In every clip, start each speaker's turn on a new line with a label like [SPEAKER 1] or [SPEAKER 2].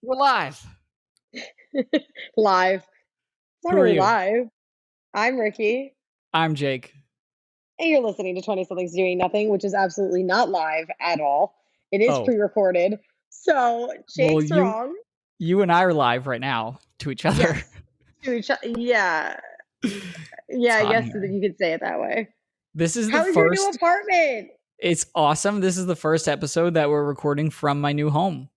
[SPEAKER 1] We're live.
[SPEAKER 2] Live. It's not
[SPEAKER 1] Who are
[SPEAKER 2] really
[SPEAKER 1] you?
[SPEAKER 2] live. I'm Ricki,
[SPEAKER 1] I'm Jake.
[SPEAKER 2] and you're listening to 20 Somethings Doing Nothing, which is absolutely not live at all. It is
[SPEAKER 1] Oh,
[SPEAKER 2] pre recorded. So
[SPEAKER 1] well,
[SPEAKER 2] Jake's wrong.
[SPEAKER 1] you and I are live right now to each other.
[SPEAKER 2] Yes. Yeah.
[SPEAKER 1] It's
[SPEAKER 2] Yeah, I
[SPEAKER 1] hot in
[SPEAKER 2] guess that
[SPEAKER 1] here.
[SPEAKER 2] you could say it that way.
[SPEAKER 1] This is the
[SPEAKER 2] How's your new
[SPEAKER 1] first.
[SPEAKER 2] apartment?
[SPEAKER 1] It's awesome. This is the first episode that we're recording from my new home.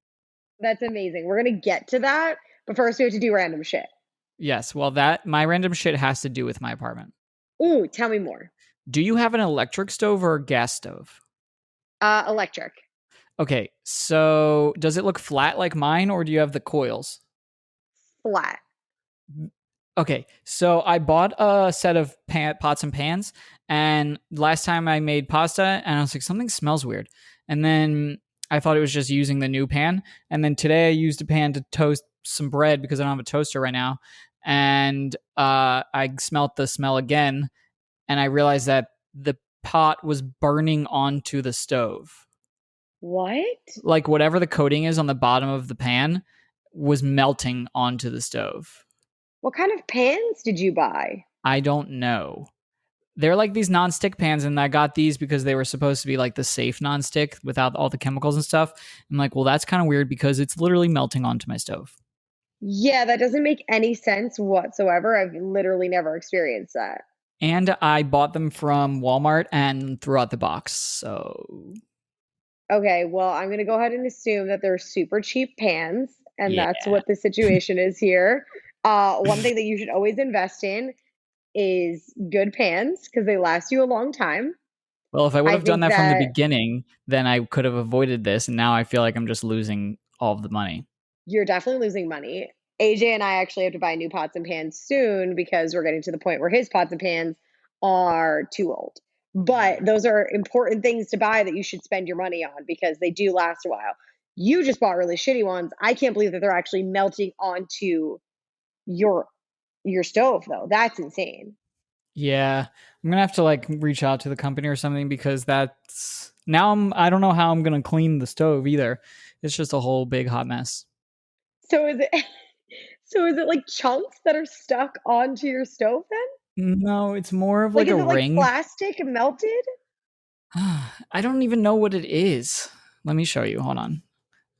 [SPEAKER 2] That's amazing. We're going to get to that. But first, we have to do random shit.
[SPEAKER 1] Yes, well, that my random shit has to do with my apartment.
[SPEAKER 2] Ooh, tell me more.
[SPEAKER 1] Do you have an electric stove or a gas stove?
[SPEAKER 2] Electric.
[SPEAKER 1] Okay, so does it look flat like mine, or do you have the coils?
[SPEAKER 2] Flat.
[SPEAKER 1] Okay, so I bought a set of pots and pans, and last time I made pasta, and I was like, something smells weird. And then I thought it was just using the new pan. And then today I used a pan to toast some bread because I don't have a toaster right now. And I smelt the smell again, and I realized that the pot was burning onto the stove.
[SPEAKER 2] What?
[SPEAKER 1] Like whatever the coating is on the bottom of the pan was melting onto the stove.
[SPEAKER 2] What kind of pans did you buy?
[SPEAKER 1] I don't know. They're like these non-stick pans, and I got these because they were supposed to be like the safe non-stick without all the chemicals and stuff. I'm like, well, that's kind of weird because it's literally melting onto my stove.
[SPEAKER 2] Yeah, that doesn't make any sense whatsoever. I've literally never experienced that.
[SPEAKER 1] And I bought them from Walmart and threw out the box. So
[SPEAKER 2] Okay, well, I'm going to go ahead and assume that they're super cheap pans, and that's
[SPEAKER 1] yeah.
[SPEAKER 2] what the situation is here. One thing that you should always invest in is good pans because they last you a long time.
[SPEAKER 1] Well, if I would
[SPEAKER 2] I
[SPEAKER 1] have done
[SPEAKER 2] think
[SPEAKER 1] that from the
[SPEAKER 2] that
[SPEAKER 1] beginning, then I could have avoided this. And now I feel like I'm just losing all of the money.
[SPEAKER 2] you're definitely losing money. AJ and I actually have to buy new pots and pans soon because we're getting to the point where his pots and pans are too old. But those are important things to buy that you should spend your money on because they do last a while. You just bought really shitty ones. I can't believe that they're actually melting onto your your stove though. That's insane.
[SPEAKER 1] Yeah, I'm gonna have to like reach out to the company or something because that's now I don't know how I'm gonna clean the stove either. It's just a whole big hot mess.
[SPEAKER 2] So is it so is it like chunks that are stuck onto your stove then?
[SPEAKER 1] No, it's more of
[SPEAKER 2] Like
[SPEAKER 1] like a
[SPEAKER 2] is it like
[SPEAKER 1] ring.
[SPEAKER 2] plastic melted?
[SPEAKER 1] I don't even know what it is. Let me show you. Hold on.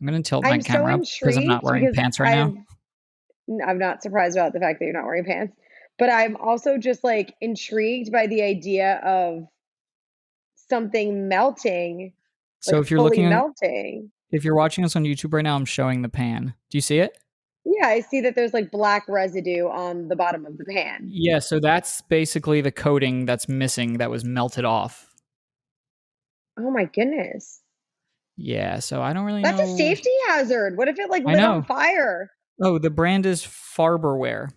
[SPEAKER 1] I'm gonna tilt my
[SPEAKER 2] I'm so
[SPEAKER 1] camera up because I'm not
[SPEAKER 2] intrigued
[SPEAKER 1] wearing
[SPEAKER 2] because
[SPEAKER 1] pants right now.
[SPEAKER 2] I'm not surprised about the fact that you're not wearing pants, but I'm also just like intrigued by the idea of something melting,
[SPEAKER 1] So
[SPEAKER 2] like
[SPEAKER 1] if you're
[SPEAKER 2] fully
[SPEAKER 1] looking,
[SPEAKER 2] melting.
[SPEAKER 1] if you're watching us on YouTube right now, I'm showing the pan. Do you see it?
[SPEAKER 2] Yeah, I see that there's like black residue on the bottom of the pan.
[SPEAKER 1] Yeah. So that's basically the coating that's missing that was melted off.
[SPEAKER 2] Oh my goodness.
[SPEAKER 1] Yeah. So I don't really
[SPEAKER 2] That's a
[SPEAKER 1] know.
[SPEAKER 2] safety hazard. What if it like
[SPEAKER 1] I
[SPEAKER 2] lit on
[SPEAKER 1] know.
[SPEAKER 2] fire?
[SPEAKER 1] Oh, the brand is Farberware.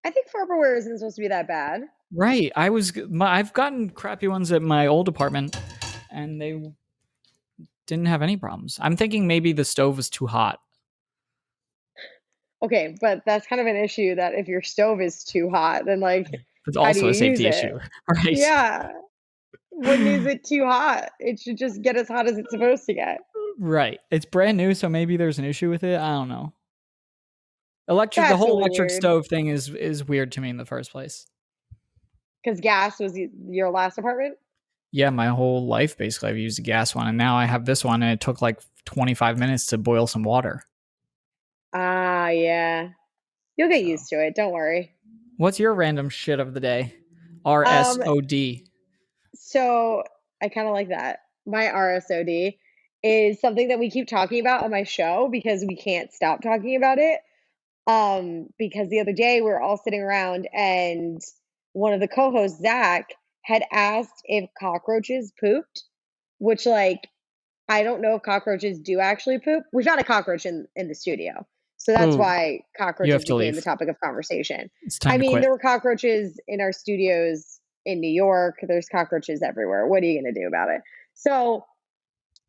[SPEAKER 2] I think Farberware isn't supposed to be that bad.
[SPEAKER 1] Right. I've gotten crappy ones at my old apartment, and they didn't have any problems. I'm thinking maybe the stove was too hot.
[SPEAKER 2] Okay, but that's kind of an issue that if your stove is too hot, then like
[SPEAKER 1] It's
[SPEAKER 2] how do
[SPEAKER 1] also
[SPEAKER 2] you
[SPEAKER 1] a
[SPEAKER 2] use
[SPEAKER 1] safety
[SPEAKER 2] it?
[SPEAKER 1] issue, right?
[SPEAKER 2] Yeah. When is it too hot? It should just get as hot as it's supposed to get.
[SPEAKER 1] Right. It's brand new, so maybe there's an issue with it. I don't know. The
[SPEAKER 2] That's
[SPEAKER 1] whole
[SPEAKER 2] really
[SPEAKER 1] electric
[SPEAKER 2] weird
[SPEAKER 1] stove thing is weird to me in the first place.
[SPEAKER 2] because gas was your last apartment.
[SPEAKER 1] Yeah, my whole life basically I've used a gas one, and now I have this one, and it took like 25 minutes to boil some water.
[SPEAKER 2] Ah, yeah. You'll get
[SPEAKER 1] So,
[SPEAKER 2] used to it. Don't worry.
[SPEAKER 1] what's your random shit of the day?
[SPEAKER 2] Um,
[SPEAKER 1] RSOD.
[SPEAKER 2] so I kind of like that. My RSOD is something that we keep talking about on my show because we can't stop talking about it. Because the other day we were all sitting around and one of the co-hosts, Zach, had asked if cockroaches pooped, which like I don't know if cockroaches do actually poop. We found a cockroach in the studio. So that's
[SPEAKER 1] Oh,
[SPEAKER 2] why
[SPEAKER 1] you
[SPEAKER 2] cockroaches
[SPEAKER 1] have to
[SPEAKER 2] became the
[SPEAKER 1] leave.
[SPEAKER 2] topic of conversation.
[SPEAKER 1] It's
[SPEAKER 2] I
[SPEAKER 1] time to
[SPEAKER 2] mean,
[SPEAKER 1] quit.
[SPEAKER 2] there were cockroaches in our studios in New York. There's cockroaches everywhere. What are you going to do about it? So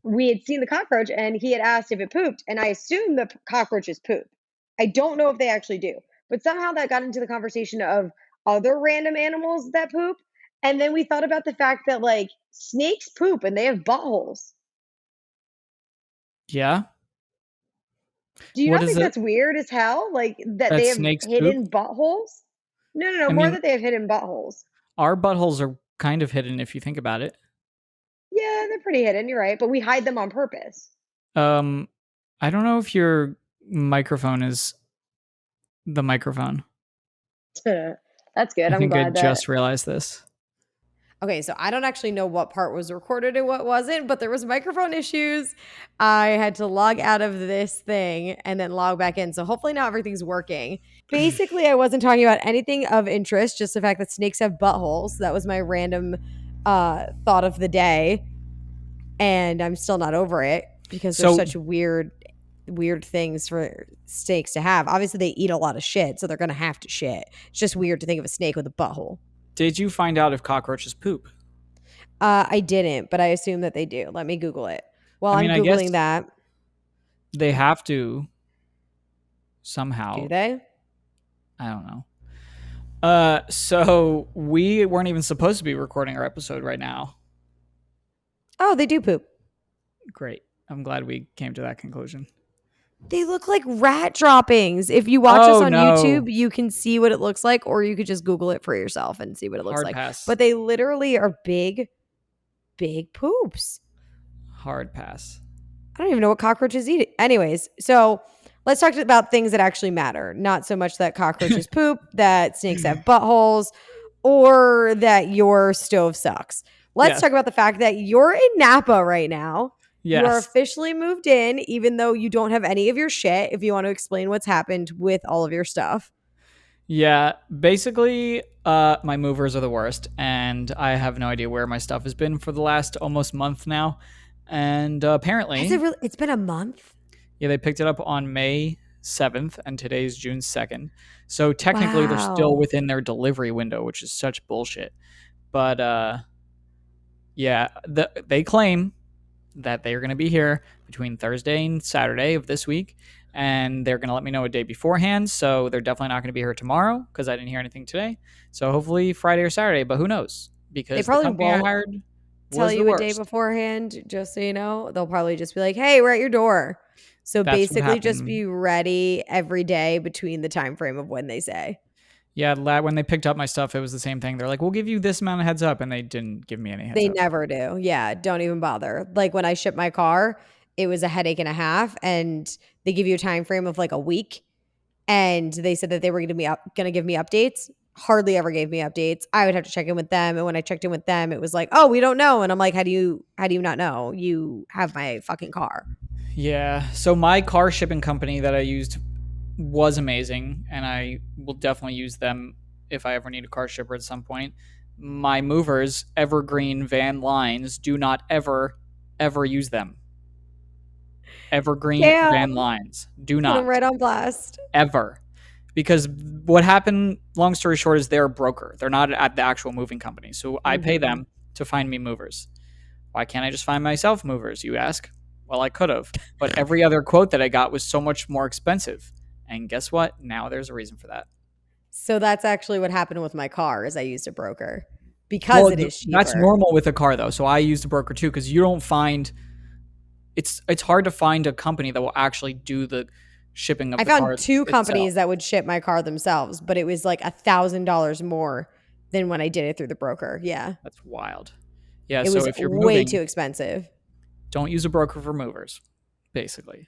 [SPEAKER 2] we had seen the cockroach and he had asked if it pooped. And I assume that cockroaches poop. I don't know if they actually do. But somehow that got into the conversation of other random animals that poop. And then we thought about the fact that like snakes poop and they have buttholes.
[SPEAKER 1] Yeah.
[SPEAKER 2] Do you
[SPEAKER 1] What
[SPEAKER 2] not
[SPEAKER 1] is
[SPEAKER 2] think
[SPEAKER 1] it?
[SPEAKER 2] that's weird as hell? Like that
[SPEAKER 1] That
[SPEAKER 2] they have
[SPEAKER 1] snakes poop?
[SPEAKER 2] hidden buttholes? No, no, no,
[SPEAKER 1] I
[SPEAKER 2] more
[SPEAKER 1] mean,
[SPEAKER 2] that they have hidden buttholes.
[SPEAKER 1] our buttholes are kind of hidden if you think about it.
[SPEAKER 2] Yeah, they're pretty hidden, you're right, but we hide them on purpose.
[SPEAKER 1] Um, I don't know if your microphone is the microphone.
[SPEAKER 2] That's good.
[SPEAKER 1] I
[SPEAKER 2] I'm
[SPEAKER 1] think I
[SPEAKER 2] glad that
[SPEAKER 1] just realized this.
[SPEAKER 3] Okay, so I don't actually know what part was recorded and what wasn't, but there was microphone issues. I had to log out of this thing and then log back in. So hopefully now everything's working. Basically, I wasn't talking about anything of interest, just the fact that snakes have buttholes. That was my random thought of the day. And I'm still not over it because there's
[SPEAKER 1] So,
[SPEAKER 3] such weird things for snakes to have. Obviously, they eat a lot of shit, so they're going to have to shit. It's just weird to think of a snake with a butthole.
[SPEAKER 1] did you find out if cockroaches poop?
[SPEAKER 3] I didn't, but I assume that they do. Let me Google it. While
[SPEAKER 1] I mean,
[SPEAKER 3] I'm
[SPEAKER 1] I guess
[SPEAKER 3] Googling that,
[SPEAKER 1] they have to somehow.
[SPEAKER 3] do they?
[SPEAKER 1] I don't know. So we weren't even supposed to be recording our episode right now.
[SPEAKER 3] Oh, they do poop.
[SPEAKER 1] Great. I'm glad we came to that conclusion.
[SPEAKER 3] They look like rat droppings. If you watch us
[SPEAKER 1] Oh,
[SPEAKER 3] on
[SPEAKER 1] no.
[SPEAKER 3] YouTube, you can see what it looks like, or you could just Google it for yourself and see what it looks
[SPEAKER 1] Hard
[SPEAKER 3] like.
[SPEAKER 1] pass.
[SPEAKER 3] But they literally are big, big poops.
[SPEAKER 1] Hard pass.
[SPEAKER 3] I don't even know what cockroaches eat. Anyways, so let's talk about things that actually matter. Not so much that cockroaches poop, that snakes have buttholes, or that your stove sucks. Let's
[SPEAKER 1] Yes.
[SPEAKER 3] talk about the fact that you're in Napa right now.
[SPEAKER 1] Yes.
[SPEAKER 3] You are officially moved in, even though you don't have any of your shit. If you want to explain what's happened with all of your stuff.
[SPEAKER 1] Yeah, basically, my movers are the worst, and I have no idea where my stuff has been for the last almost month now. And apparently,
[SPEAKER 3] It's been a month?
[SPEAKER 1] yeah, they picked it up on May 7th, and today's June 2nd. So technically, they're still
[SPEAKER 3] Wow.
[SPEAKER 1] within their delivery window, which is such bullshit. But yeah, they claim that they are going to be here between Thursday and Saturday of this week, and they're going to let me know a day beforehand. So they're definitely not going to be here tomorrow because I didn't hear anything today. So hopefully Friday or Saturday, but who knows? Because the
[SPEAKER 3] probably
[SPEAKER 1] company I
[SPEAKER 3] won't
[SPEAKER 1] hired
[SPEAKER 3] tell
[SPEAKER 1] was the
[SPEAKER 3] you a day
[SPEAKER 1] worst.
[SPEAKER 3] beforehand, just so you know. They'll probably just be like, hey, we're at your door. So
[SPEAKER 1] That's what
[SPEAKER 3] basically just
[SPEAKER 1] happened.
[SPEAKER 3] be ready every day between the time frame of when they say.
[SPEAKER 1] Yeah, when they picked up my stuff, it was the same thing. They're like, "We'll give you this amount of heads up," and they didn't give me any heads
[SPEAKER 3] They
[SPEAKER 1] up.
[SPEAKER 3] never do. Yeah, don't even bother. Like when I shipped my car, it was a headache and a half, and they give you a time frame of like a week. And they said that they were going to give me updates. Hardly ever gave me updates. I would have to check in with them, and when I checked in with them, it was like, "Oh, we don't know." And I'm like, "How do you not know? You have my fucking car."
[SPEAKER 1] Yeah. So my car shipping company that I used was amazing, and I will definitely use them if I ever need a car shipper at some point. My movers, Evergreen Van Lines, do not ever use them. Evergreen
[SPEAKER 3] Damn,
[SPEAKER 1] Van Lines, do
[SPEAKER 3] put
[SPEAKER 1] not
[SPEAKER 3] them right on blast.
[SPEAKER 1] ever. Because what happened, long story short, is they're a broker. They're not at the actual moving company. So I pay them to find me movers. Why can't I just find myself movers, you ask? Well, I could have. But every other quote that I got was so much more expensive. And guess what? Now there's a reason for that.
[SPEAKER 3] So that's actually what happened with my car is I used a broker because it is cheaper.
[SPEAKER 1] That's normal with a car, though. So I used a broker, too, because you don't find... It's hard to find a company that will actually do the shipping of
[SPEAKER 3] I
[SPEAKER 1] the car
[SPEAKER 3] found two companies
[SPEAKER 1] itself.
[SPEAKER 3] that would ship my car themselves, but it was like $1,000 more than when I did it through the broker. Yeah.
[SPEAKER 1] That's wild. Yeah,
[SPEAKER 3] It
[SPEAKER 1] so
[SPEAKER 3] was
[SPEAKER 1] if you're
[SPEAKER 3] way
[SPEAKER 1] moving,
[SPEAKER 3] too expensive.
[SPEAKER 1] don't use a broker for movers, basically.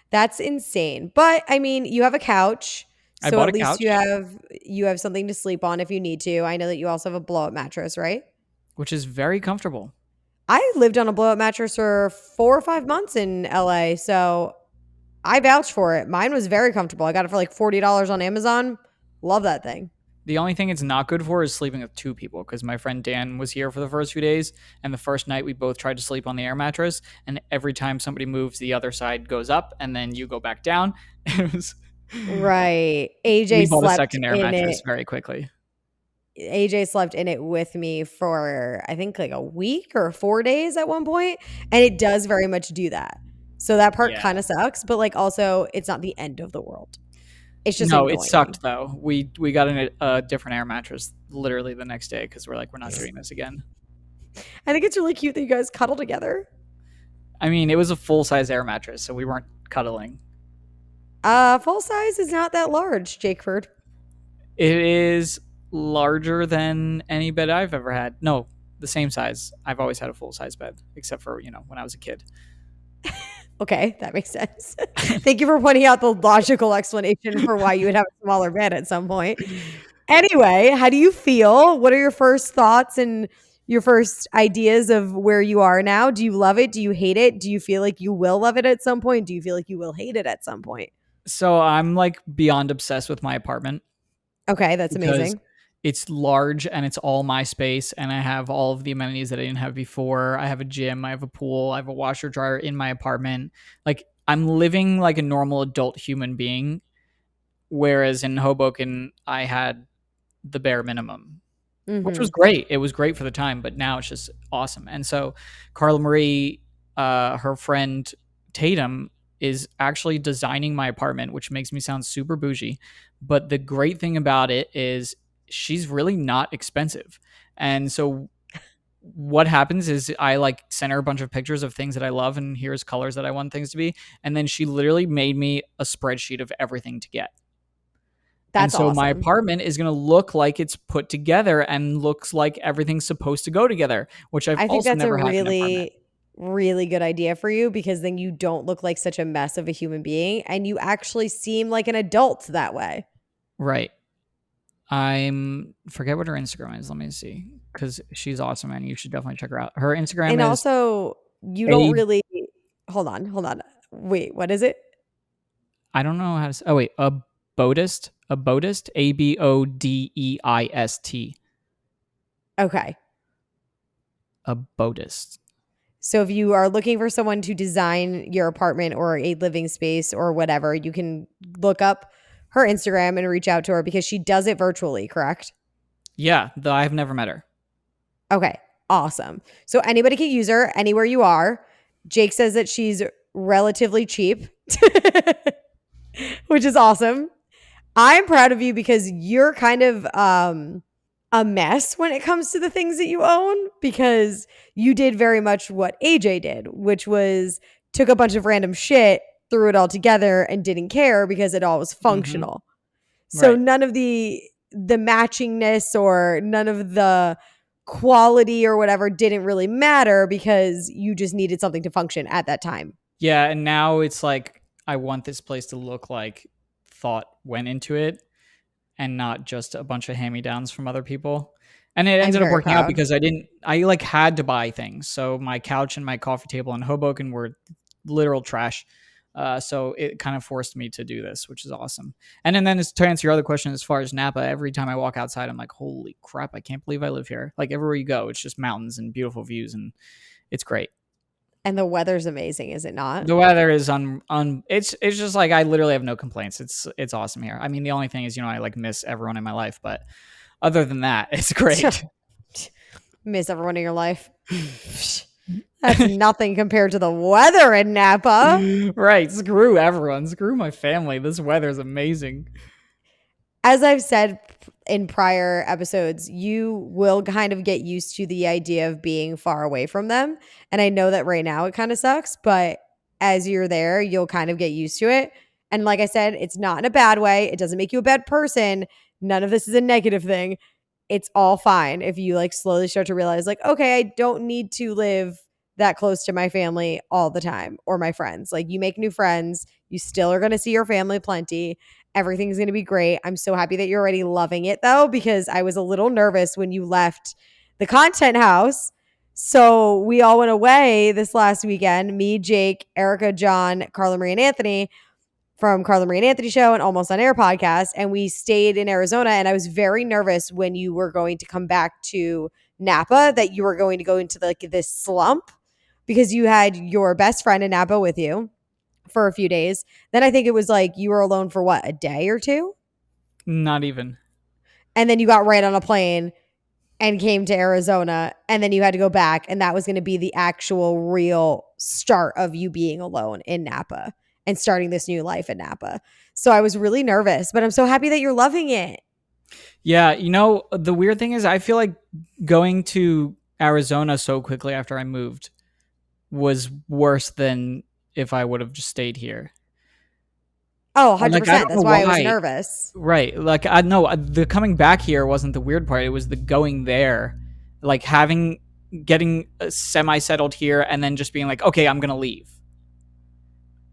[SPEAKER 3] That's insane. But I mean, you have a couch.
[SPEAKER 1] I
[SPEAKER 3] So
[SPEAKER 1] bought
[SPEAKER 3] at
[SPEAKER 1] a
[SPEAKER 3] least
[SPEAKER 1] couch,
[SPEAKER 3] you have something to sleep on if you need to. I know that you also have a blow up mattress, right?
[SPEAKER 1] which is very comfortable.
[SPEAKER 3] I lived on a blow up mattress for 4 or 5 months in LA, so I vouch for it. Mine was very comfortable. I got it for like $40 on Amazon. Love that thing.
[SPEAKER 1] The only thing it's not good for is sleeping with two people, because my friend Dan was here for the first few days, and the first night we both tried to sleep on the air mattress, and every time somebody moves, the other side goes up, and then you go back down. It was
[SPEAKER 3] Right.
[SPEAKER 1] we
[SPEAKER 3] AJ
[SPEAKER 1] bought a
[SPEAKER 3] slept
[SPEAKER 1] second air
[SPEAKER 3] in
[SPEAKER 1] mattress
[SPEAKER 3] it.
[SPEAKER 1] very quickly.
[SPEAKER 3] AJ slept in it with me for I think like a week or 4 days at one point, and it does very much do that. So that part
[SPEAKER 1] Yeah.
[SPEAKER 3] kind of sucks, but like also it's not the end of the world. It's just
[SPEAKER 1] No,
[SPEAKER 3] annoying.
[SPEAKER 1] it sucked though. We got a different air mattress literally the next day because we're like, we're not doing this again.
[SPEAKER 3] I think it's really cute that you guys cuddle together.
[SPEAKER 1] I mean, it was a full size air mattress, so we weren't cuddling.
[SPEAKER 3] Full size is not that large, Jakeford.
[SPEAKER 1] It is larger than any bed I've ever had. No, the same size. I've always had a full size bed, except for, when I was a kid.
[SPEAKER 3] Okay, that makes sense. Thank you for pointing out the logical explanation for why you would have a smaller bed at some point. Anyway, how do you feel? What are your first thoughts and your first ideas of where you are now? Do you love it? Do you hate it? Do you feel like you will love it at some point? Do you feel like you will hate it at some point?
[SPEAKER 1] So I'm like beyond obsessed with my apartment
[SPEAKER 3] Okay, that's
[SPEAKER 1] because
[SPEAKER 3] amazing.
[SPEAKER 1] it's large and it's all my space, and I have all of the amenities that I didn't have before. I have a gym, I have a pool, I have a washer dryer in my apartment. Like, I'm living like a normal adult human being, whereas in Hoboken I had the bare minimum, which was
[SPEAKER 3] Mhm.
[SPEAKER 1] great. It was great for the time, but now it's just awesome. And so Carla Marie, her friend Tatum, is actually designing my apartment, which makes me sound super bougie. But the great thing about it is she's really not expensive. And so what happens is I like send her a bunch of pictures of things that I love and here's colors that I want things to be. And then she literally made me a spreadsheet of everything to get. And
[SPEAKER 3] That's
[SPEAKER 1] so my
[SPEAKER 3] awesome.
[SPEAKER 1] apartment is going to look like it's put together and looks like everything's supposed to go together, which I've
[SPEAKER 3] I think
[SPEAKER 1] also
[SPEAKER 3] that's a
[SPEAKER 1] never had in an apartment.
[SPEAKER 3] really, really good idea for you because then you don't look like such a mess of a human being and you actually seem like an adult that way.
[SPEAKER 1] Right. I'm forget what her Instagram is. Let me see, because she's awesome and you should definitely check her out. Her
[SPEAKER 3] And
[SPEAKER 1] Instagram is
[SPEAKER 3] also, you don't
[SPEAKER 1] a
[SPEAKER 3] really hold on. Wait, what is it?
[SPEAKER 1] I don't know how to say. Oh wait, a Bodist, Abodeist,
[SPEAKER 3] Okay.
[SPEAKER 1] a Bodist.
[SPEAKER 3] So if you are looking for someone to design your apartment or a living space or whatever, you can look up her Instagram and reach out to her because she does it virtually, correct?
[SPEAKER 1] Yeah, though I've never met her.
[SPEAKER 3] Okay, awesome. So anybody can use her anywhere you are. Jake says that she's relatively cheap, which is awesome. I'm proud of you because you're kind of a mess when it comes to the things that you own because you did very much what AJ did, which was took a bunch of random shit, threw it all together and didn't care because it all was
[SPEAKER 1] Mm-hmm.
[SPEAKER 3] functional. So
[SPEAKER 1] Right.
[SPEAKER 3] none of the matchingness or none of the quality or whatever didn't really matter because you just needed something to function at that time.
[SPEAKER 1] Yeah, and now it's like I want this place to look like thought went into it and not just a bunch of hand-me-downs from other people. And it
[SPEAKER 3] I'm
[SPEAKER 1] ended up
[SPEAKER 3] very
[SPEAKER 1] working out
[SPEAKER 3] proud.
[SPEAKER 1] because I like had to buy things. So my couch and my coffee table in Hoboken were literal trash. So it kind of forced me to do this, which is awesome. And then to answer your other question, as far as Napa, every time I walk outside, I'm like, holy crap, I can't believe I live here. Like everywhere you go, it's just mountains and beautiful views, and it's great.
[SPEAKER 3] And the weather's amazing, is it not?
[SPEAKER 1] The weather is on it's just like I literally have no complaints. It's awesome here. I mean, the only thing is, I like miss everyone in my life, but other than that, it's great.
[SPEAKER 3] Miss everyone in your life. That's nothing compared to the weather in Napa.
[SPEAKER 1] Right. Screw everyone. Screw my family. This weather is amazing.
[SPEAKER 3] As I've said in prior episodes, you will kind of get used to the idea of being far away from them. And I know that right now it kind of sucks, but as you're there, you'll kind of get used to it. And like I said, it's not in a bad way. It doesn't make you a bad person. None of this is a negative thing. It's all fine if you like slowly start to realize, like, okay, I don't need to live that close to my family all the time or my friends. Like, you make new friends, you still are going to see your family plenty. Everything's going to be great. I'm so happy that you're already loving it though, because I was a little nervous when you left the content house. So we all went away this last weekend. Me, Jake, Erica, Jon, Carla Marie and Anthony from Carla Marie Anthony Show and Almost on Air podcast. And we stayed in Arizona. And I was very nervous when you were going to come back to Napa that you were going to go into like this slump because you had your best friend in Napa with you for a few days. Then I think it was like you were alone for what, a day or two?
[SPEAKER 1] Not even.
[SPEAKER 3] And then you got right on a plane and came to Arizona. And then you had to go back. And that was going to be the actual real start of you being alone in Napa and starting this new life in Napa. So I was really nervous, but I'm so happy that you're loving it.
[SPEAKER 1] Yeah, the weird thing is I feel like going to Arizona so quickly after I moved was worse than if I would have just stayed here.
[SPEAKER 3] Oh,
[SPEAKER 1] Like, I
[SPEAKER 3] 100%.
[SPEAKER 1] don't know
[SPEAKER 3] That's why I was
[SPEAKER 1] why.
[SPEAKER 3] nervous.
[SPEAKER 1] Right. Like, I know the coming back here wasn't the weird part. It was the going there. Like, getting semi settled here and then just being like, okay, I'm going to leave.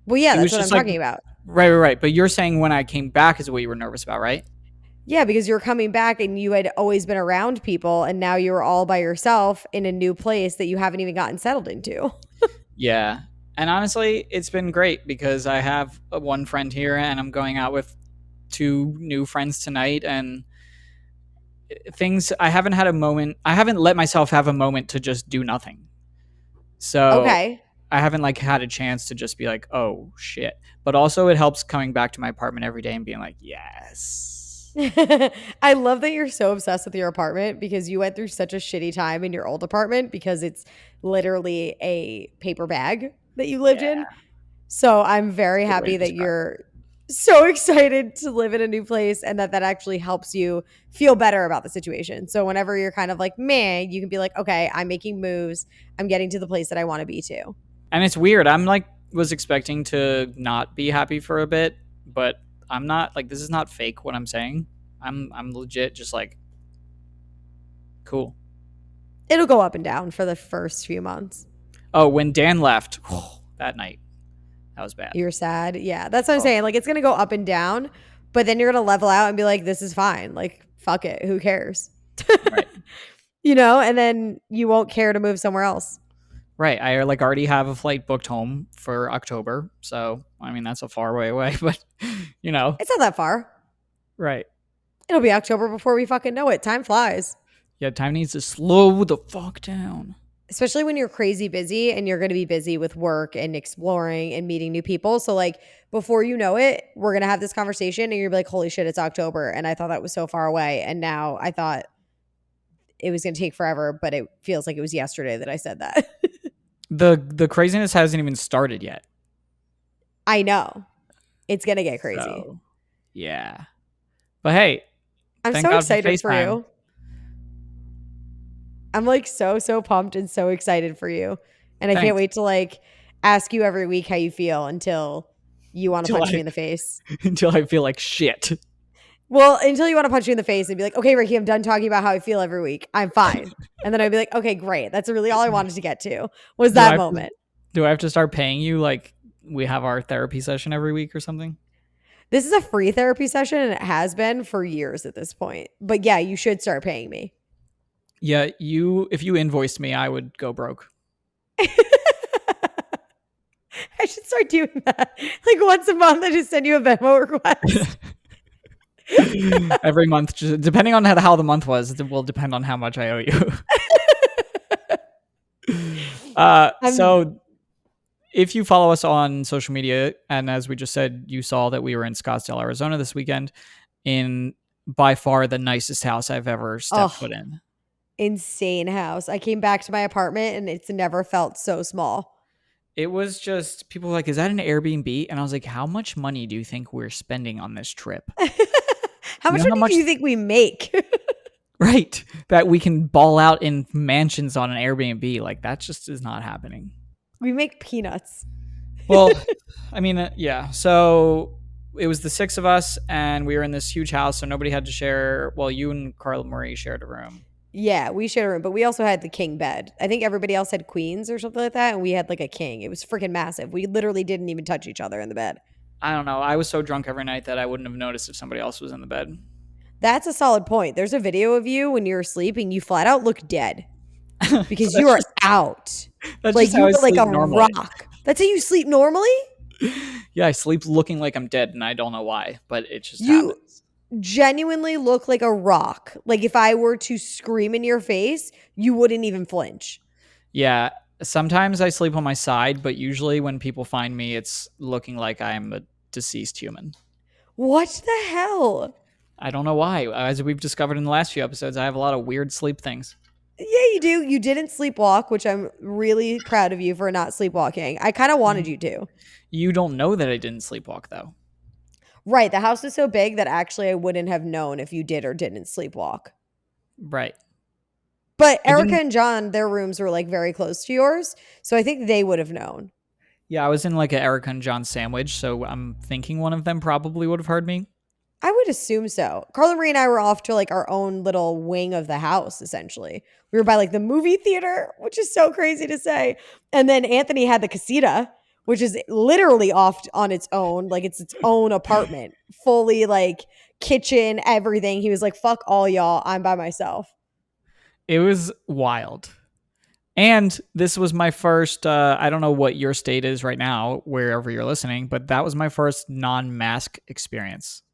[SPEAKER 3] Well, yeah,
[SPEAKER 1] It
[SPEAKER 3] that's
[SPEAKER 1] was
[SPEAKER 3] what I'm
[SPEAKER 1] just like,
[SPEAKER 3] talking about.
[SPEAKER 1] right. But you're saying when I came back is what you were nervous about, right?
[SPEAKER 3] Yeah, because you're coming back and you had always been around people and now you're all by yourself in a new place that you haven't even gotten settled into.
[SPEAKER 1] Yeah. And honestly, it's been great because I have one friend here and I'm going out with two new friends tonight, and I haven't had a moment. I haven't let myself have a moment to just do nothing. So
[SPEAKER 3] Okay.
[SPEAKER 1] I haven't like had a chance to just be like, oh shit. But also it helps coming back to my apartment every day and being like, yes.
[SPEAKER 3] I love that you're so obsessed with your apartment because you went through such a shitty time in your old apartment because it's literally a paper bag that you lived
[SPEAKER 1] Yeah.
[SPEAKER 3] in. So I'm very
[SPEAKER 1] Good way
[SPEAKER 3] happy
[SPEAKER 1] to
[SPEAKER 3] that
[SPEAKER 1] describe it.
[SPEAKER 3] you're so excited to live in a new place and that actually helps you feel better about the situation. So whenever you're kind of like, man, you can be like, okay, I'm making moves. I'm getting to the place that I want to be to.
[SPEAKER 1] And it's weird. I'm like was expecting to not be happy for a bit, but I'm not. Like, this is not fake what I'm saying. I'm legit just like cool.
[SPEAKER 3] It'll go up and down for the first few months.
[SPEAKER 1] Oh, when Dan left that night, that was bad.
[SPEAKER 3] You're sad. Yeah, that's what I'm
[SPEAKER 1] Oh.
[SPEAKER 3] saying. Like, it's going to go up and down, but then you're going to level out and be like, this is fine. Like, fuck it. Who cares?
[SPEAKER 1] Right.
[SPEAKER 3] You know, and then you won't care to move somewhere else.
[SPEAKER 1] Right. I like already have a flight booked home for October. So, I mean, that's a far way away, but you know.
[SPEAKER 3] It's not that far.
[SPEAKER 1] Right.
[SPEAKER 3] It'll be October before we fucking know it. Time flies.
[SPEAKER 1] Yeah, time needs to slow the fuck down.
[SPEAKER 3] Especially when you're crazy busy and you're going to be busy with work and exploring and meeting new people. So, like, before you know it, we're going to have this conversation and you're like, holy shit, it's October. And I thought that was so far away. And now I thought it was going to take forever, but it feels like it was yesterday that I said that.
[SPEAKER 1] The craziness hasn't even started yet.
[SPEAKER 3] I know. It's going to get crazy.
[SPEAKER 1] So, yeah. But hey,
[SPEAKER 3] I'm
[SPEAKER 1] thank
[SPEAKER 3] so
[SPEAKER 1] God
[SPEAKER 3] excited for
[SPEAKER 1] FaceTime.
[SPEAKER 3] you. I'm like so pumped and so excited for you. And I can't
[SPEAKER 1] Thanks.
[SPEAKER 3] wait to like ask you every week how you feel until you want to
[SPEAKER 1] Until
[SPEAKER 3] punch me in the face.
[SPEAKER 1] Until I feel like shit.
[SPEAKER 3] Well, until you want to punch me in the face and be like, okay, Ricki, I'm done talking about how I feel every week. I'm fine. And then I'd be like, okay, great. That's really all I wanted to get to was that moment.
[SPEAKER 1] Do I have to start paying you like we have our therapy session every week or something?
[SPEAKER 3] This is a free therapy session and it has been for years at this point. But yeah, you should start paying me.
[SPEAKER 1] Yeah, if you invoiced me, I would go broke.
[SPEAKER 3] I should start doing that. Like once a month, I just send you a Venmo request.
[SPEAKER 1] Every month, just depending on how the month was, it will depend on how much I owe you. So if you follow us on social media, and as we just said, you saw that we were in Scottsdale, Arizona this weekend in by far the nicest house I've ever stepped foot in.
[SPEAKER 3] Insane house. I came back to my apartment and it's never felt so small.
[SPEAKER 1] It was just, people were like, is that an Airbnb? And I was like, how much money do you think we're spending on this trip?
[SPEAKER 3] How much money do you think we make?
[SPEAKER 1] Right. That we can ball out in mansions on an Airbnb. Like, that just is not happening.
[SPEAKER 3] We make peanuts.
[SPEAKER 1] Well, I mean, yeah. So it was the six of us and we were in this huge house. So nobody had to share. Well, you and Carla Marie shared a room.
[SPEAKER 3] Yeah, we shared a room, but we also had the king bed. I think everybody else had queens or something like that. And we had like a king. It was freaking massive. We literally didn't even touch each other in the bed.
[SPEAKER 1] I don't know. I was so drunk every night that I wouldn't have noticed if somebody else was in the bed.
[SPEAKER 3] That's a solid point. There's a video of you when you're sleeping. You flat out look dead because you are out.
[SPEAKER 1] That's
[SPEAKER 3] like
[SPEAKER 1] you
[SPEAKER 3] were like a
[SPEAKER 1] normally.
[SPEAKER 3] rock. That's how you sleep normally?
[SPEAKER 1] Yeah, I sleep looking like I'm dead and I don't know why, but it just happens.
[SPEAKER 3] Genuinely look like a rock. Like if I were to scream in your face, you wouldn't even flinch.
[SPEAKER 1] Yeah, sometimes I sleep on my side, but usually when people find me, it's looking like I'm a deceased human.
[SPEAKER 3] What the hell?
[SPEAKER 1] I don't know why. As we've discovered in the last few episodes, I have a lot of weird sleep things.
[SPEAKER 3] Yeah, you do. You didn't sleepwalk, which I'm really proud of you for not sleepwalking. I kind of wanted you to.
[SPEAKER 1] You don't know that I didn't sleepwalk, though.
[SPEAKER 3] Right. The house is so big that actually I wouldn't have known if you did or didn't sleepwalk.
[SPEAKER 1] Right.
[SPEAKER 3] But Erica and Jon, their rooms were like very close to yours. So I think they would have known.
[SPEAKER 1] Yeah, I was in like an Erica and Jon sandwich, so I'm thinking one of them probably would have heard me.
[SPEAKER 3] I would assume so. Carla Marie and I were off to like our own little wing of the house, essentially. We were by like the movie theater, which is so crazy to say. And then Anthony had the casita, which is literally off on its own. Like it's its own apartment, fully like kitchen, everything. He was like, fuck all y'all. I'm by myself.
[SPEAKER 1] It was wild. And this was my first, I don't know what your state is right now, wherever you're listening, but that was my first non-mask experience.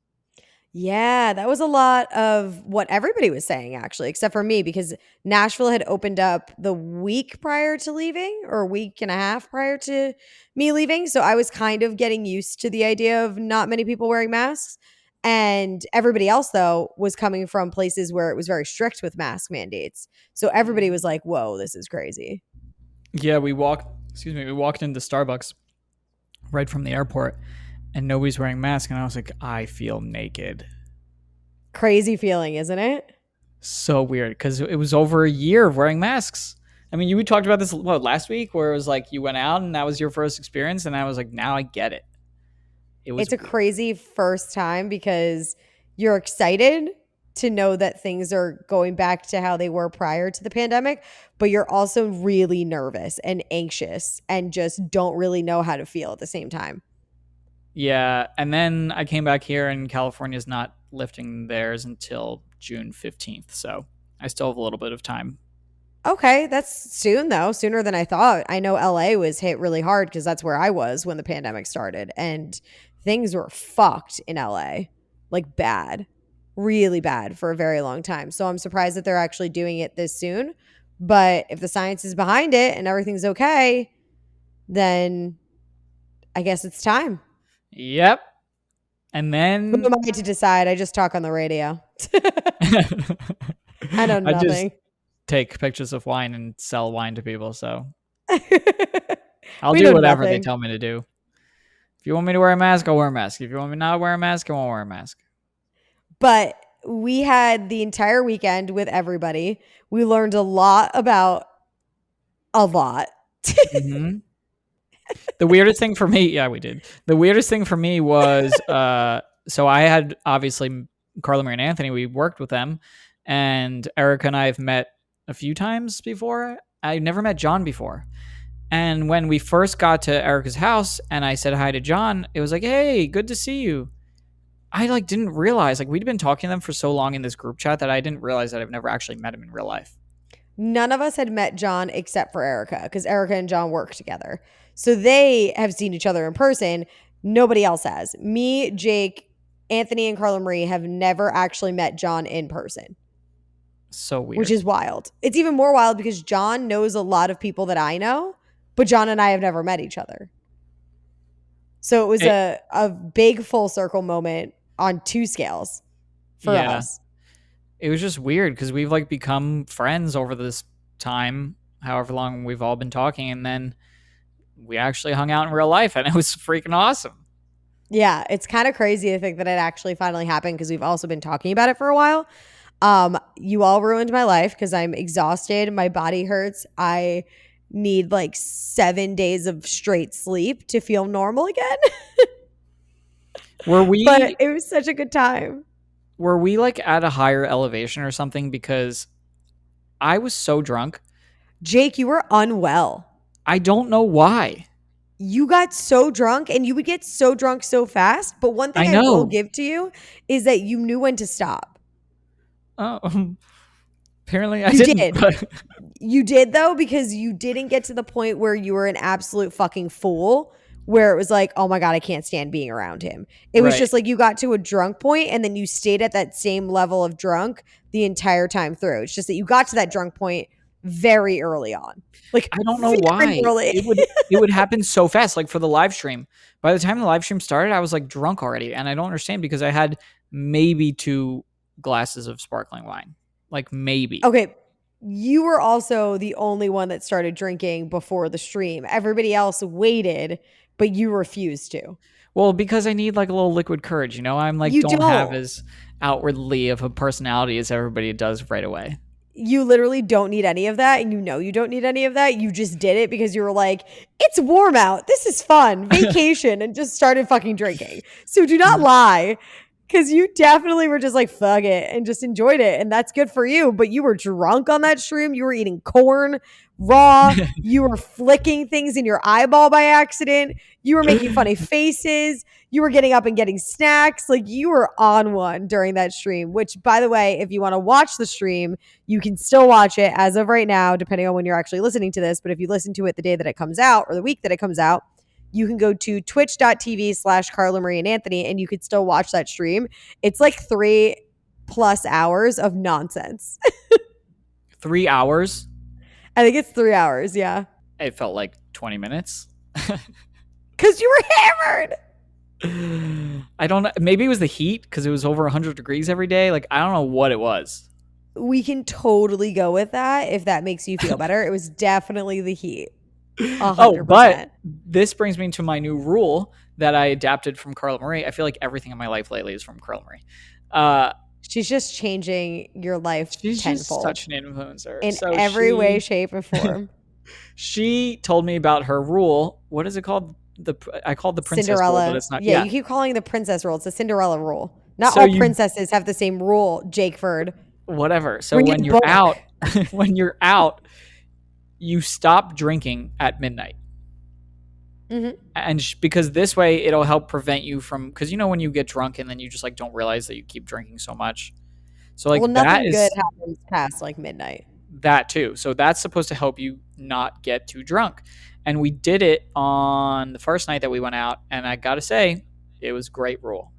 [SPEAKER 3] Yeah, that was a lot of what everybody was saying, actually, except for me, because Nashville had opened up the week prior to leaving, or a week and a half prior to me leaving. So I was kind of getting used to the idea of not many people wearing masks. And everybody else, though, was coming from places where it was very strict with mask mandates. So everybody was like, whoa, this is crazy.
[SPEAKER 1] Yeah, we walked into Starbucks right from the airport and nobody's wearing masks. And I was like, I feel naked.
[SPEAKER 3] Crazy feeling, isn't it?
[SPEAKER 1] So weird because it was over a year of wearing masks. I mean, you talked about this last week where it was like you went out and that was your first experience. And I was like, now I get it.
[SPEAKER 3] It's a crazy first time because you're excited to know that things are going back to how they were prior to the pandemic, but you're also really nervous and anxious and just don't really know how to feel at the same time.
[SPEAKER 1] Yeah, and then I came back here and California's not lifting theirs until June 15th, so I still have a little bit of time.
[SPEAKER 3] Okay, that's soon though, sooner than I thought. I know LA was hit really hard because that's where I was when the pandemic started, and things were fucked in LA. Like bad. Really bad for a very long time. So I'm surprised that they're actually doing it this soon. But if the science is behind it and everything's okay, then I guess it's time.
[SPEAKER 1] Yep. And then
[SPEAKER 3] Who am I to decide? I just talk on the radio. I know
[SPEAKER 1] I just
[SPEAKER 3] nothing.
[SPEAKER 1] take pictures of wine and sell wine to people, so
[SPEAKER 3] We
[SPEAKER 1] I'll do
[SPEAKER 3] know
[SPEAKER 1] whatever they
[SPEAKER 3] nothing.
[SPEAKER 1] tell me to do. If you want me to wear a mask, I'll wear a mask. If you want me not to wear a mask, I won't wear a mask.
[SPEAKER 3] But we had the entire weekend with everybody. We learned a lot about a lot.
[SPEAKER 1] Mm-hmm. The weirdest thing for me, yeah, we did. The weirdest thing for me was, so I had obviously Carla Marie and Anthony. We worked with them, and Erica and I have met a few times before. I never met John before. And when we first got to Erica's house, and I said hi to John, it was like, "Hey, good to see you." I like didn't realize we'd been talking to them for so long in this group chat that I didn't realize that I've never actually met him in real life.
[SPEAKER 3] None of us had met John except for Erica because Erica and John work together. So they have seen each other in person. Nobody else has. Me, Jake, Anthony, and Carla Marie have never actually met John in person.
[SPEAKER 1] So weird.
[SPEAKER 3] Which is wild. It's even more wild because John knows a lot of people that I know, but John and I have never met each other. So it was a big full circle moment on two scales for us.
[SPEAKER 1] It was just weird because we've become friends over this time, however long we've all been talking, and then we actually hung out in real life, and it was freaking awesome.
[SPEAKER 3] Yeah, it's kind of crazy to think that it actually finally happened because we've also been talking about it for a while. You all ruined my life because I'm exhausted. My body hurts. I need 7 days of straight sleep to feel normal again. But it was such a good time.
[SPEAKER 1] Were we at a higher elevation or something? Because I was so drunk.
[SPEAKER 3] Jake, you were unwell.
[SPEAKER 1] I don't know why.
[SPEAKER 3] You got so drunk and you would get so drunk so fast. But one thing I will give to you is that you knew when to stop.
[SPEAKER 1] Oh, apparently I didn't.
[SPEAKER 3] You did though, because you didn't get to the point where you were an absolute fucking fool where it was like, oh my God, I can't stand being around him. It was just you got to a drunk point and then you stayed at that same level of drunk the entire time through. It's just that you got to that drunk point very early on. I
[SPEAKER 1] don't know why. It would happen so fast. For the live stream, by the time the live stream started, I was drunk already. And I don't understand because I had maybe 2 glasses of sparkling wine. Maybe.
[SPEAKER 3] Okay. You were also the only one that started drinking before the stream. Everybody else waited, but you refused to.
[SPEAKER 1] Well, because I need a little liquid courage, I'm don't have as outwardly of a personality as everybody does right away.
[SPEAKER 3] You literally don't need any of that, and you know you don't need any of that. You just did it because you were like, it's warm out. This is fun. Vacation, and just started fucking drinking. So do not lie, because you definitely were just like, fuck it, and just enjoyed it. And that's good for you. But you were drunk on that stream. You were eating corn raw. You were flicking things in your eyeball by accident. You were making funny faces. You were getting up and getting snacks. Like, you were on one during that stream, which, by the way, if you want to watch the stream, you can still watch it as of right now, depending on when you're actually listening to this. But if you listen to it the day that it comes out or the week that it comes out, you can go to twitch.tv/Carla Marie and Anthony, and you could still watch that stream. It's like 3+ hours of nonsense.
[SPEAKER 1] 3 hours?
[SPEAKER 3] I think it's 3 hours. Yeah.
[SPEAKER 1] It felt like 20 minutes.
[SPEAKER 3] Because you were hammered.
[SPEAKER 1] I don't know. Maybe it was the heat because it was over 100 degrees every day. Like, I don't know what it was.
[SPEAKER 3] We can totally go with that if that makes you feel better. It was definitely the heat. 100%.
[SPEAKER 1] Oh, but this brings me to my new rule that I adapted from Carla Marie. I feel like everything in my life lately is from Carla Marie.
[SPEAKER 3] She's just changing your life
[SPEAKER 1] She's
[SPEAKER 3] tenfold.
[SPEAKER 1] just such an influencer.
[SPEAKER 3] In every way, shape, and form.
[SPEAKER 1] She told me about her rule. What is it called? I called the princess
[SPEAKER 3] Cinderella
[SPEAKER 1] rule, but it's not.
[SPEAKER 3] Yeah, you keep calling it the princess rule. It's the Cinderella rule. Not
[SPEAKER 1] So
[SPEAKER 3] all princesses have the same rule, Jakeford.
[SPEAKER 1] Whatever. So when you're out, you stop drinking at midnight.
[SPEAKER 3] Mm-hmm.
[SPEAKER 1] And because this way it'll help prevent you from, because you know when you get drunk and then you just like don't realize that you keep drinking so much. So like
[SPEAKER 3] nothing good happens past like midnight.
[SPEAKER 1] That too. So that's supposed to help you not get too drunk. And we did it on the first night that we went out, and I gotta say, it was a great rule.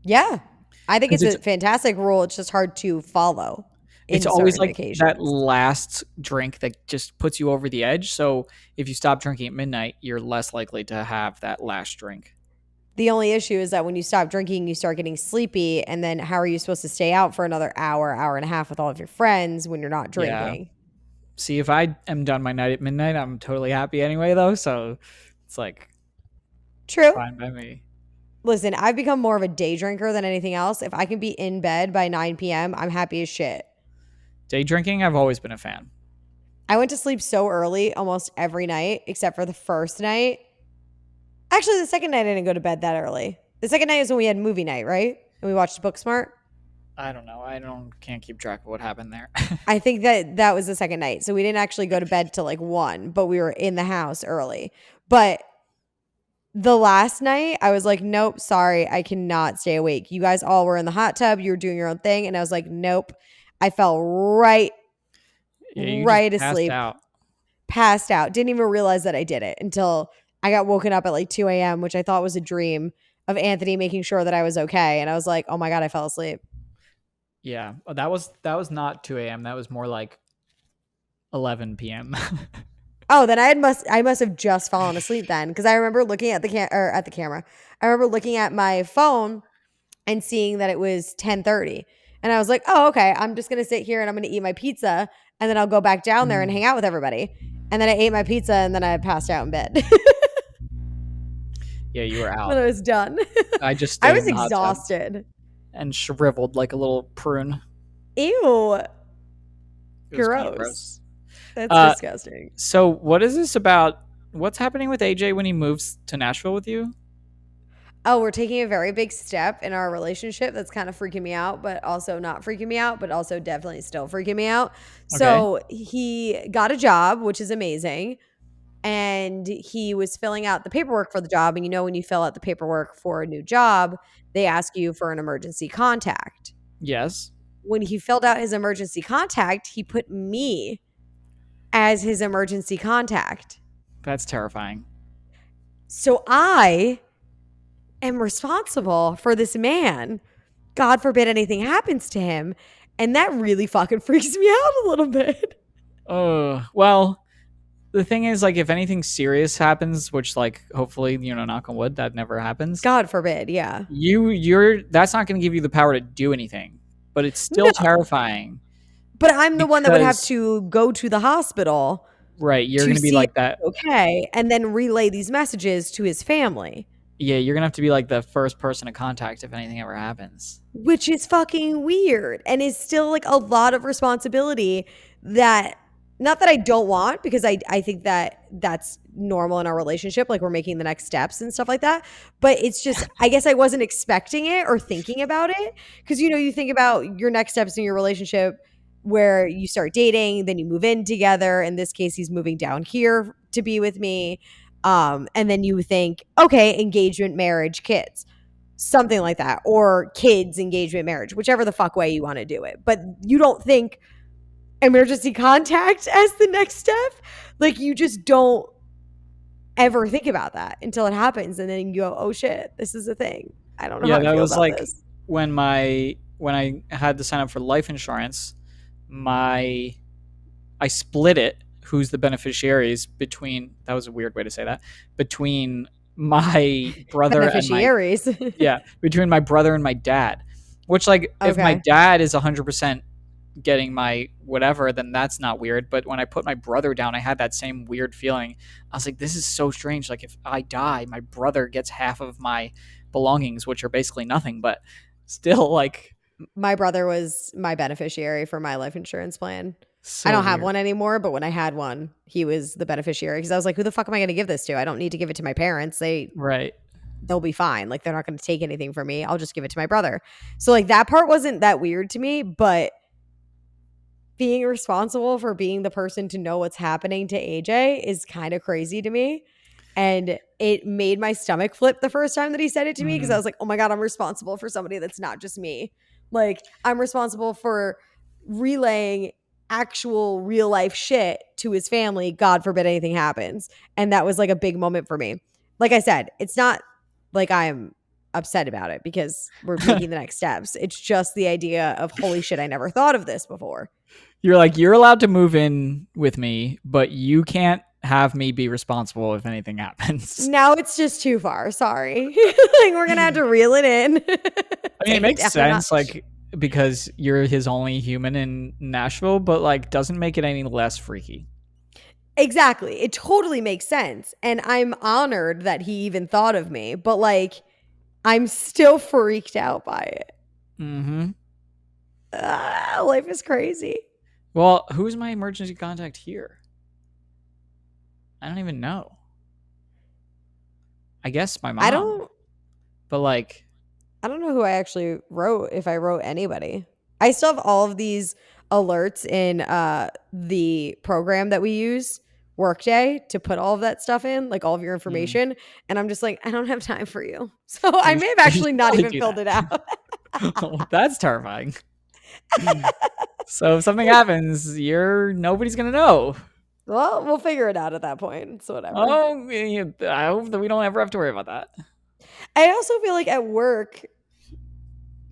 [SPEAKER 3] Yeah, I think it's a fantastic rule. It's just hard to follow.
[SPEAKER 1] It's always like that last drink that just puts you over the edge. So if you stop drinking at midnight, you're less likely to have that last drink.
[SPEAKER 3] The only issue is that when you stop drinking, you start getting sleepy. And then how are you supposed to stay out for another hour, hour and a half with all of your friends when you're not drinking?
[SPEAKER 1] Yeah. See, if I am done my night at midnight, I'm totally happy anyway, though. So it's like
[SPEAKER 3] true.
[SPEAKER 1] Fine by me.
[SPEAKER 3] Listen, I've become more of a day drinker than anything else. If I can be in bed by 9 p.m., I'm happy as shit.
[SPEAKER 1] Day drinking, I've always been a fan.
[SPEAKER 3] I went to sleep so early almost every night, except for the first night. Actually, the second night I didn't go to bed that early. The second night is when we had movie night, right? And we watched Booksmart.
[SPEAKER 1] I don't know. Can't keep track of what happened there.
[SPEAKER 3] I think that was the second night. So we didn't actually go to bed till like 1, but we were in the house early. But the last night, I was like, nope, sorry, I cannot stay awake. You guys all were in the hot tub. You were doing your own thing. And I was like, nope. I fell right asleep. Passed out. Didn't even realize that I did it until I got woken up at like 2 a.m., which I thought was a dream of Anthony making sure that I was okay. And I was like, oh my God, I fell asleep.
[SPEAKER 1] Yeah, that was not 2 a.m. That was more like 11 p.m.
[SPEAKER 3] Oh, then I must have just fallen asleep then, because I remember looking at the camera. I remember looking at my phone and seeing that it was 10:30, and I was like, "Oh, okay. I'm just gonna sit here and I'm gonna eat my pizza, and then I'll go back down there and hang out with everybody." And then I ate my pizza, and then I passed out in bed.
[SPEAKER 1] Yeah, you were out.
[SPEAKER 3] When I was done,
[SPEAKER 1] I just
[SPEAKER 3] I was exhausted
[SPEAKER 1] and shriveled like a little prune.
[SPEAKER 3] Ew, gross. That's disgusting.
[SPEAKER 1] So what is this about? What's happening with AJ when he moves to Nashville with you?
[SPEAKER 3] Oh, we're taking a very big step in our relationship that's kind of freaking me out, but also not freaking me out, but also definitely still freaking me out. Okay. So he got a job, which is amazing. And he was filling out the paperwork for the job. And you know, when you fill out the paperwork for a new job, they ask you for an emergency contact.
[SPEAKER 1] Yes.
[SPEAKER 3] When he filled out his emergency contact, he put me as his emergency contact.
[SPEAKER 1] That's terrifying.
[SPEAKER 3] So I am responsible for this man. God forbid anything happens to him. And that really fucking freaks me out a little bit.
[SPEAKER 1] Oh, well, the thing is, like, if anything serious happens, which, like, hopefully, you know, knock on wood, that never happens.
[SPEAKER 3] God forbid, yeah.
[SPEAKER 1] That's not going to give you the power to do anything, but it's still terrifying.
[SPEAKER 3] But I'm the one that would have to go to the hospital.
[SPEAKER 1] Right, you're going to be like that.
[SPEAKER 3] Okay, and then relay these messages to his family.
[SPEAKER 1] Yeah, you're gonna have to be like the first person to contact if anything ever happens.
[SPEAKER 3] Which is fucking weird and is still like a lot of responsibility that not that I don't want, because I think that that's normal in our relationship, like we're making the next steps and stuff like that, but it's just I guess I wasn't expecting it or thinking about it, because you think about your next steps in your relationship where you start dating, then you move in together. In this case, he's moving down here to be with me, and then you think, okay, engagement, marriage, kids, something like that, or kids, engagement, marriage, whichever the fuck way you want to do it. But you don't think emergency contact as the next step. Like you just don't ever think about that until it happens, and then you go, oh shit, this is a thing. I don't know how I
[SPEAKER 1] that
[SPEAKER 3] feel
[SPEAKER 1] was
[SPEAKER 3] about
[SPEAKER 1] like
[SPEAKER 3] this.
[SPEAKER 1] when I had to sign up for life insurance, I split it. Who's the beneficiaries between? That was a weird way to say that. Between my brother and my
[SPEAKER 3] Beneficiaries.
[SPEAKER 1] between my brother and my dad. Which, like, if my
[SPEAKER 3] Okay.
[SPEAKER 1] dad is 100% getting my whatever, then that's not weird. But when I put my brother down, I had that same weird feeling. I was like, this is so strange. Like, if I die, my brother gets half of my belongings, which are basically nothing, but still, like,
[SPEAKER 3] My brother was my beneficiary for my life insurance plan. I
[SPEAKER 1] so
[SPEAKER 3] don't have
[SPEAKER 1] weird.
[SPEAKER 3] one anymore, but when I had one, he was the beneficiary, because I was like, who the fuck am I going to give this to? I don't need to give it to my parents.
[SPEAKER 1] Right.
[SPEAKER 3] They'll be fine. Like they're not going to take anything from me. I'll just give it to my brother. So like that part wasn't that weird to me, but being responsible for being the person to know what's happening to AJ is kind of crazy to me. And it made my stomach flip the first time that he said it to me, because I was like, oh my God, I'm responsible for somebody that's not just me. Like I'm responsible for relaying actual real life shit to his family. God forbid anything happens. And that was like a big moment for me. Like I said, it's not like I'm upset about it because we're making the next steps. It's just the idea of holy shit, I never thought of this before.
[SPEAKER 1] You're like, you're allowed to move in with me, but you can't have me be responsible if anything happens.
[SPEAKER 3] Now it's just too far. Sorry. Like we're gonna have to reel it in.
[SPEAKER 1] I mean, it makes sense, like, because you're his only human in Nashville, but like doesn't make it any less freaky.
[SPEAKER 3] Exactly. It totally makes sense. And I'm honored that he even thought of me, but like I'm still freaked out by it.
[SPEAKER 1] Mm-hmm.
[SPEAKER 3] Life is crazy.
[SPEAKER 1] Well, who's my emergency contact here? I don't even know. I guess my mom. But like,
[SPEAKER 3] I don't know who I actually wrote, if I wrote anybody. I still have all of these alerts in the program that we use, Workday, to put all of that stuff in, like all of your information. And I'm just like, I don't have time for you. So I may have actually not even filled it out.
[SPEAKER 1] Oh, that's terrifying. So if something happens, nobody's gonna know.
[SPEAKER 3] Well, we'll figure it out at that point. So whatever.
[SPEAKER 1] Oh, I hope that we don't ever have to worry about that.
[SPEAKER 3] I also feel like at work,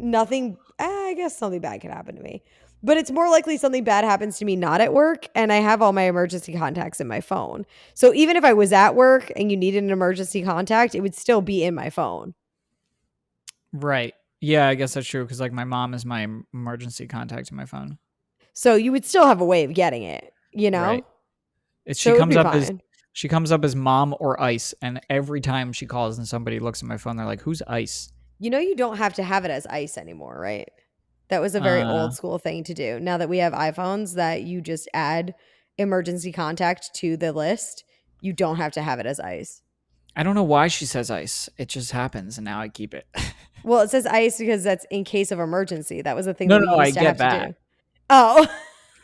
[SPEAKER 3] I guess something bad could happen to me. But it's more likely something bad happens to me not at work, and I have all my emergency contacts in my phone. So even if I was at work and you needed an emergency contact, it would still be in my phone.
[SPEAKER 1] Right. Yeah, I guess that's true, because like my mom is my emergency contact in my phone.
[SPEAKER 3] So you would still have a way of getting it, you know?
[SPEAKER 1] Right.
[SPEAKER 3] So
[SPEAKER 1] She comes up as mom or ice, and every time she calls and somebody looks at my phone, they're like, "Who's ice?"
[SPEAKER 3] You know, you don't have to have it as ice anymore, right? That was a very old school thing to do. Now that we have iPhones that you just add emergency contact to the list, you don't have to have it as ice.
[SPEAKER 1] I don't know why she says ice. It just happens, and now I keep it.
[SPEAKER 3] Well, it says ice because that's in case of emergency. That was a thing
[SPEAKER 1] No,
[SPEAKER 3] that we
[SPEAKER 1] I
[SPEAKER 3] used to
[SPEAKER 1] get
[SPEAKER 3] have
[SPEAKER 1] that.
[SPEAKER 3] to do. Oh,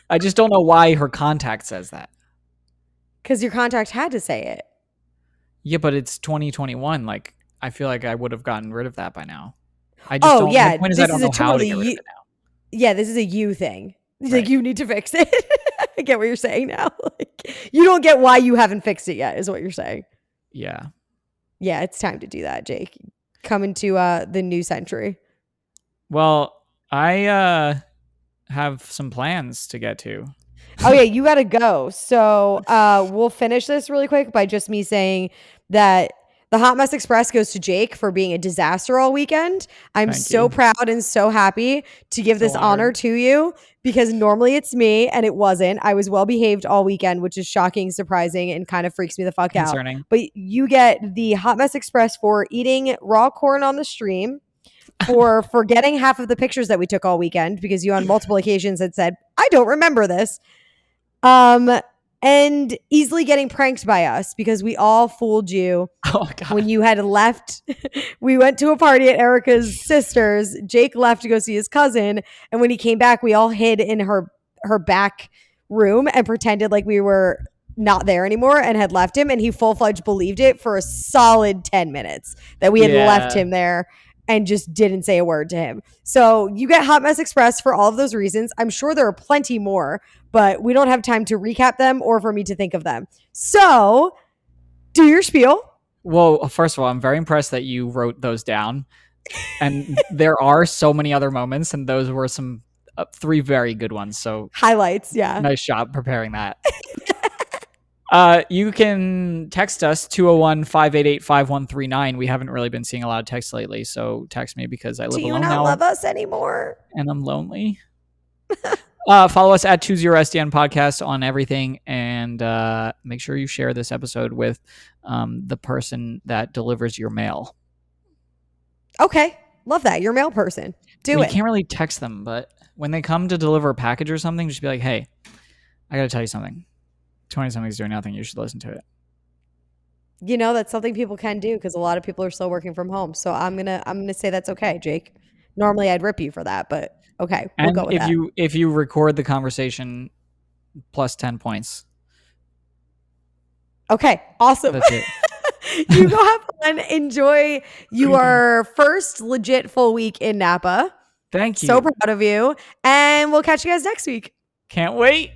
[SPEAKER 1] I just don't know why her contact says that.
[SPEAKER 3] because your contact had to say it.
[SPEAKER 1] Yeah, but it's 2021. Like, I feel like I would have gotten rid of that by now. I just don't.
[SPEAKER 3] Yeah.
[SPEAKER 1] My point is, I don't know how to get rid of it now.
[SPEAKER 3] Yeah, this is a you thing.
[SPEAKER 1] Right.
[SPEAKER 3] Like, you need to fix it. I get what you're saying now. Like, you don't get why you haven't fixed it yet, is what you're saying.
[SPEAKER 1] Yeah.
[SPEAKER 3] Yeah, it's time to do that, Jake. Coming to the new century.
[SPEAKER 1] Well, I have some plans to get to.
[SPEAKER 3] Oh yeah, you gotta go. So we'll finish this really quick by just me saying that The Hot Mess Express goes to Jake for being a disaster all weekend. I'm
[SPEAKER 1] Thank
[SPEAKER 3] so
[SPEAKER 1] you.
[SPEAKER 3] proud and so happy to give this honor
[SPEAKER 1] honored.
[SPEAKER 3] to you because normally it's me and it wasn't. I was well behaved all weekend, which is shocking, surprising, and kind of freaks me the fuck out.
[SPEAKER 1] Concerning.
[SPEAKER 3] But you get the Hot Mess Express for eating raw corn on the stream, for forgetting half of the pictures that we took all weekend because you on multiple occasions had said, I don't remember this. And easily getting pranked by us because we all fooled you
[SPEAKER 1] Oh God.
[SPEAKER 3] when you had left. We went to a party at Erica's sister's. Jake left to go see his cousin. And when he came back, we all hid in her back room and pretended like we were not there anymore and had left him. And he full-fledged believed it for a solid 10 minutes that we had left him there and just didn't say a word to him. So you get Hot Mess Express for all of those reasons. I'm sure there are plenty more, but we don't have time to recap them or for me to think of them. So do your spiel.
[SPEAKER 1] Well, first of all, I'm very impressed that you wrote those down. And there are so many other moments, and those were some 3 very good ones. So
[SPEAKER 3] highlights, yeah.
[SPEAKER 1] Nice job preparing that. You can text us 201-588-5139. We haven't really been seeing a lot of texts lately, so text me because I live alone now.
[SPEAKER 3] Do you not love us anymore?
[SPEAKER 1] And I'm lonely. Follow us at 20SDN Podcast on everything, and make sure you share this episode with the person that delivers your mail.
[SPEAKER 3] Okay, love that. Your mail person. Do it.
[SPEAKER 1] You can't really text them, but when they come to deliver a package or something, just be like, hey, I got to tell you something. 20-something's doing nothing. You should listen to it.
[SPEAKER 3] You know, that's something people can do because a lot of people are still working from home. So I'm gonna say that's okay, Jake. Normally I'd rip you for that, but okay, we'll go with that.
[SPEAKER 1] If you record the conversation, plus 10 points.
[SPEAKER 3] Okay, awesome.
[SPEAKER 1] That's it.
[SPEAKER 3] You go have fun. Enjoy your first legit full week in Napa.
[SPEAKER 1] Thank you.
[SPEAKER 3] So proud of you. And we'll catch you guys next week.
[SPEAKER 1] Can't wait.